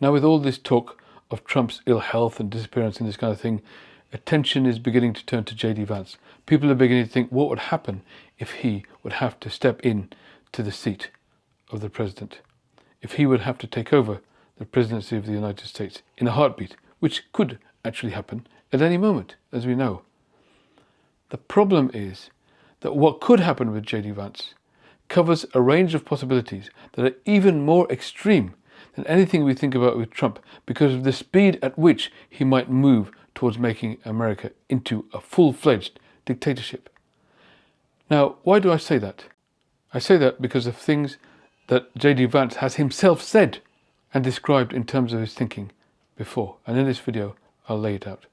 Now, with all this talk of Trump's ill health and disappearance and this kind of thing, attention is beginning to turn to JD Vance. People are beginning to think what would happen if he would have to step in to the seat of the president, if he would have to take over the presidency of the United States in a heartbeat, which could actually happen at any moment, as we know. The problem is that what could happen with JD Vance covers a range of possibilities that are even more extreme than anything we think about with Trump, because of the speed at which he might move towards making America into a full-fledged dictatorship. Now, why do I say that? I say that because of things that JD Vance has himself said and described in terms of his thinking before. And in this video, I'll lay it out.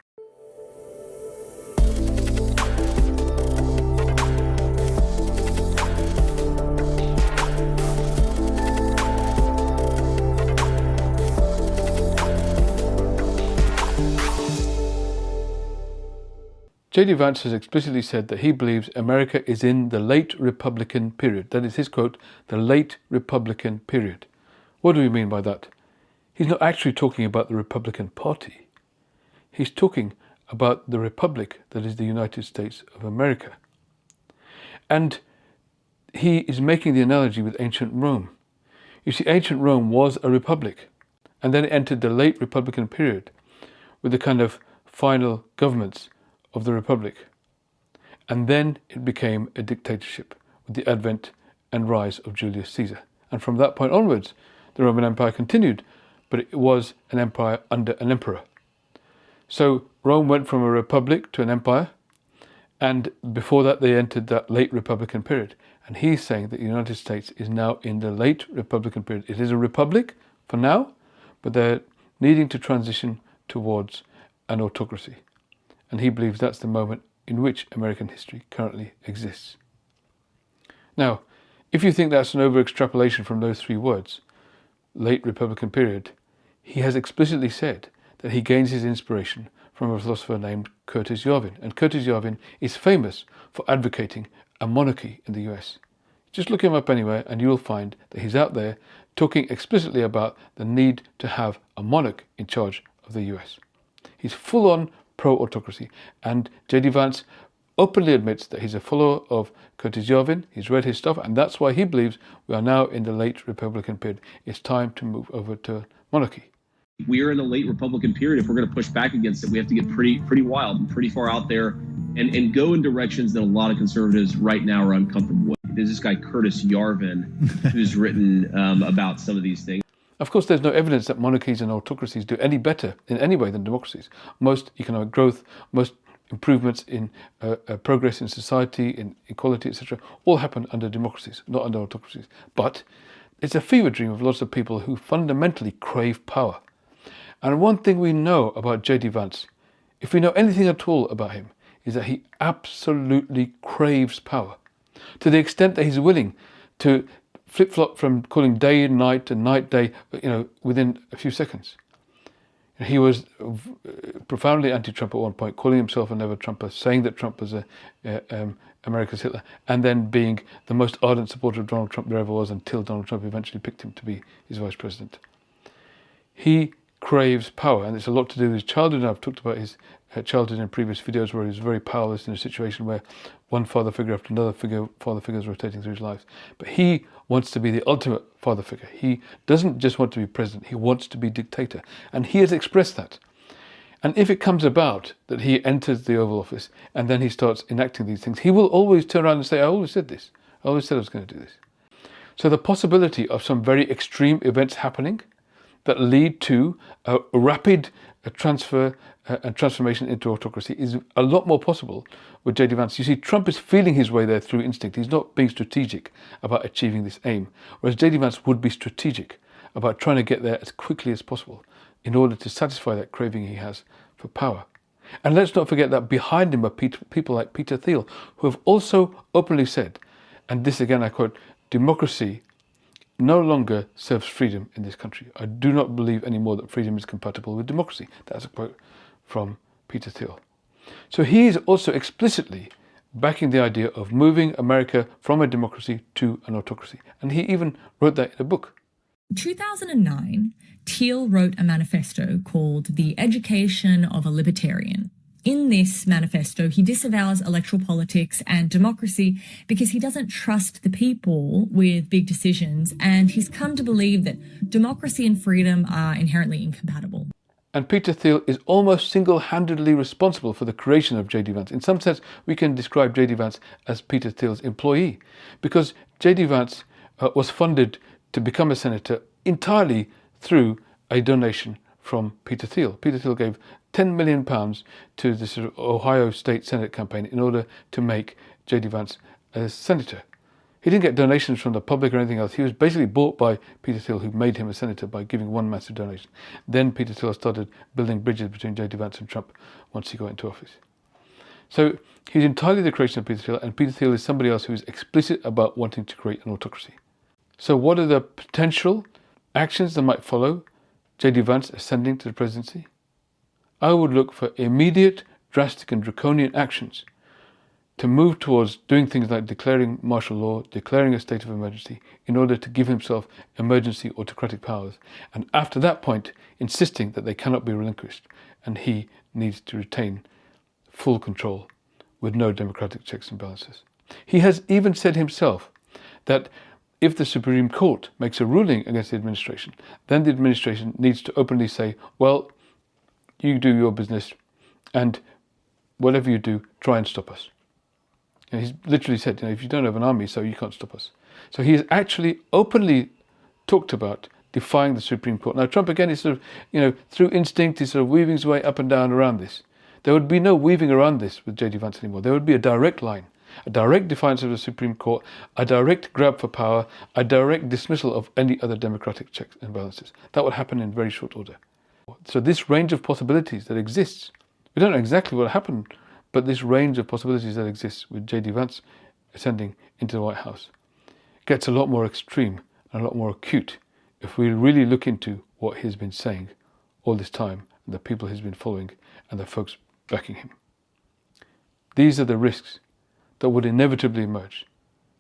JD Vance has explicitly said that he believes America is in the late Republican period. That is his quote, the late Republican period. What do we mean by that? He's not actually talking about the Republican Party. He's talking about the republic that is the United States of America. And he is making the analogy with ancient Rome. You see, ancient Rome was a republic, and then it entered the late Republican period with the kind of final governments of the republic. And then it became a dictatorship with the advent and rise of Julius Caesar. And from that point onwards, the Roman Empire continued, but it was an empire under an emperor. So Rome went from a republic to an empire, and before that they entered that late Republican period. And he's saying that the United States is now in the late Republican period. It is a republic for now, but they're needing to transition towards an autocracy. And he believes that's the moment in which American history currently exists. Now, if you think that's an over-extrapolation from those three words, late Republican period, he has explicitly said that he gains his inspiration from a philosopher named Curtis Yarvin. And Curtis Yarvin is famous for advocating a monarchy in the US. Just look him up anywhere and you will find that he's out there talking explicitly about the need to have a monarch in charge of the US. He's full-on pro-autocracy, and JD Vance openly admits that he's a follower of Curtis Yarvin. He's read his stuff, and that's why he believes we are now in the late Republican period. It's time to move over to monarchy. We are in the late Republican period. If we're going to push back against it, we have to get pretty wild and pretty far out there and go in directions that a lot of conservatives right now are uncomfortable with. There's this guy, Curtis Yarvin, who's written about some of these things. Of course, there's no evidence that monarchies and autocracies do any better in any way than democracies. Most economic growth, most improvements in progress in society, in equality, etc., all happen under democracies, not under autocracies. But it's a fever dream of lots of people who fundamentally crave power. And one thing we know about JD Vance, if we know anything at all about him, is that he absolutely craves power, to the extent that he's willing to flip-flop from calling day night and night day, within a few seconds. He was profoundly anti-Trump at one point, calling himself a never-Trumper, saying that Trump was America's Hitler, and then being the most ardent supporter of Donald Trump there ever was, until Donald Trump eventually picked him to be his vice president. He craves power, and it's a lot to do with his childhood. And I've talked about his childhood in previous videos, where he was very powerless in a situation where one father figure after another father figure is rotating through his life. But he wants to be the ultimate father figure. He doesn't just want to be president, he wants to be dictator. And he has expressed that. And if it comes about that he enters the Oval Office and then he starts enacting these things, he will always turn around and say, I always said this. I always said I was going to do this. So the possibility of some very extreme events happening that lead to a rapid transfer and transformation into autocracy is a lot more possible with JD Vance. You see, Trump is feeling his way there through instinct. He's not being strategic about achieving this aim, whereas JD Vance would be strategic about trying to get there as quickly as possible in order to satisfy that craving he has for power. And let's not forget that behind him are people like Peter Thiel, who have also openly said, and this again I quote, democracy no longer serves freedom in this country. I do not believe anymore that freedom is compatible with democracy. That's a quote from Peter Thiel. So he is also explicitly backing the idea of moving America from a democracy to an autocracy. And he even wrote that in a book. In 2009, Thiel wrote a manifesto called The Education of a Libertarian. In this manifesto, he disavows electoral politics and democracy because he doesn't trust the people with big decisions, and he's come to believe that democracy and freedom are inherently incompatible. And Peter Thiel is almost single-handedly responsible for the creation of JD Vance. In some sense, we can describe JD Vance as Peter Thiel's employee, because JD Vance was funded to become a senator entirely through a donation from Peter Thiel. Peter Thiel gave £10 million to the sort of Ohio State Senate campaign in order to make JD Vance a senator. He didn't get donations from the public or anything else. He was basically bought by Peter Thiel, who made him a senator by giving one massive donation. Then Peter Thiel started building bridges between JD Vance and Trump once he got into office. So he's entirely the creation of Peter Thiel, and Peter Thiel is somebody else who is explicit about wanting to create an autocracy. So what are the potential actions that might follow JD Vance ascending to the presidency? I would look for immediate, drastic and draconian actions to move towards doing things like declaring martial law, declaring a state of emergency in order to give himself emergency autocratic powers. And after that point, insisting that they cannot be relinquished and he needs to retain full control with no democratic checks and balances. He has even said himself that if the Supreme Court makes a ruling against the administration, then the administration needs to openly say, well, you do your business and whatever you do, try and stop us. And he's literally said, if you don't have an army, so you can't stop us. So he has actually openly talked about defying the Supreme Court. Now, Trump, again, is sort of, through instinct, he's sort of weaving his way up and down around this. There would be no weaving around this with JD Vance anymore. There would be a direct line, a direct defiance of the Supreme Court, a direct grab for power, a direct dismissal of any other democratic checks and balances. That would happen in very short order. So this range of possibilities that exists, we don't know exactly what happened, but this range of possibilities that exists with JD Vance ascending into the White House gets a lot more extreme and a lot more acute if we really look into what he's been saying all this time and the people he's been following and the folks backing him. These are the risks that would inevitably emerge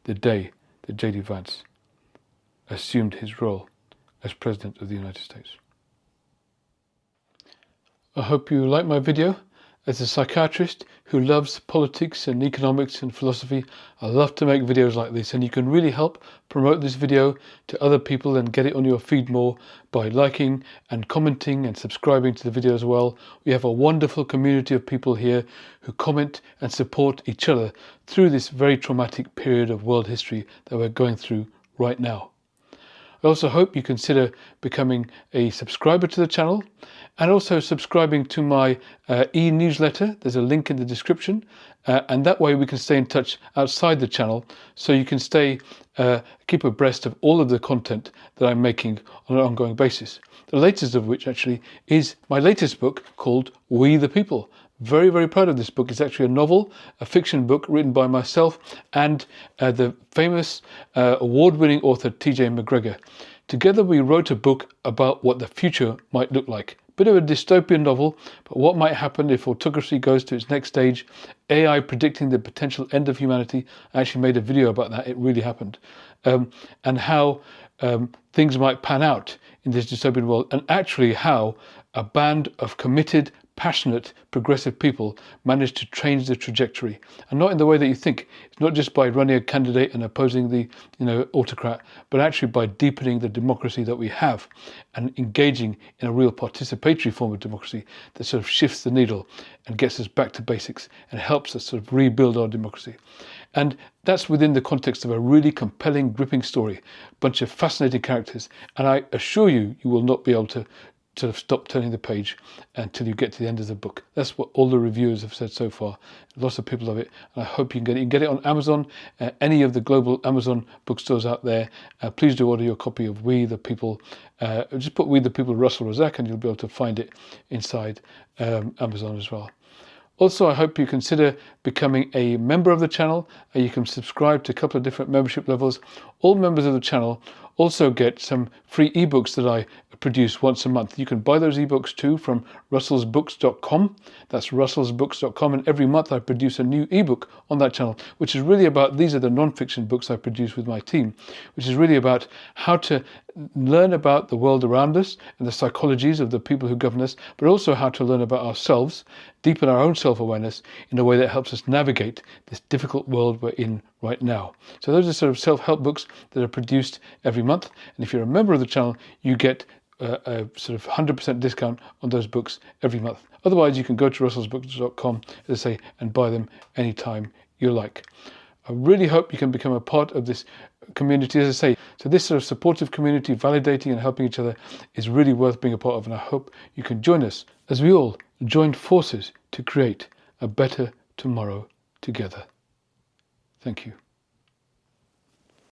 the day that JD Vance assumed his role as President of the United States. I hope you like my video. As a psychiatrist who loves politics and economics and philosophy, I love to make videos like this, and you can really help promote this video to other people and get it on your feed more by liking and commenting and subscribing to the video as well. We have a wonderful community of people here who comment and support each other through this very traumatic period of world history that we're going through right now. I also hope you consider becoming a subscriber to the channel and also subscribing to my e-newsletter. There's a link in the description, and that way we can stay in touch outside the channel, so you can keep abreast of all of the content that I'm making on an ongoing basis. The latest of which actually is my latest book called We the People. Very, very proud of this book. It's actually a novel, a fiction book written by myself and the famous award-winning author T.J. McGregor. Together we wrote a book about what the future might look like. Bit of a dystopian novel, but what might happen if autocracy goes to its next stage, AI predicting the potential end of humanity. I actually made a video about that, it really happened. And how things might pan out in this dystopian world, and actually how a band of committed, passionate, progressive people managed to change the trajectory, and not in the way that you think. It's not just by running a candidate and opposing the autocrat, but actually by deepening the democracy that we have and engaging in a real participatory form of democracy that sort of shifts the needle and gets us back to basics and helps us sort of rebuild our democracy. And that's within the context of a really compelling, gripping story, a bunch of fascinating characters, and I assure you, you will not be able to sort of stop turning the page until you get to the end of the book. That's what all the reviewers have said so far. Lots of people love it, and I hope you can get it. You can get it on Amazon, any of the global Amazon bookstores out there. Please do order your copy of We the People. Just put We the People Russell Razak and you'll be able to find it inside Amazon as well. Also, I hope you consider becoming a member of the channel. You can subscribe to a couple of different membership levels. All members of the channel also get some free ebooks that I produce once a month. You can buy those ebooks too from russellsbooks.com. That's russellsbooks.com, and every month I produce a new ebook on that channel, which is really about, these are the non-fiction books I produce with my team, which is really about how to learn about the world around us and the psychologies of the people who govern us, but also how to learn about ourselves, deepen our own self-awareness in a way that helps us navigate this difficult world we're in right now. So those are sort of self-help books that are produced every month. And if you're a member of the channel, you get a sort of 100% discount on those books every month. Otherwise, you can go to russellsbooks.com, as I say, and buy them anytime you like. I really hope you can become a part of this community, as I say. So this sort of supportive community, validating and helping each other, is really worth being a part of, and I hope you can join us as we all join forces to create a better tomorrow together. Thank you.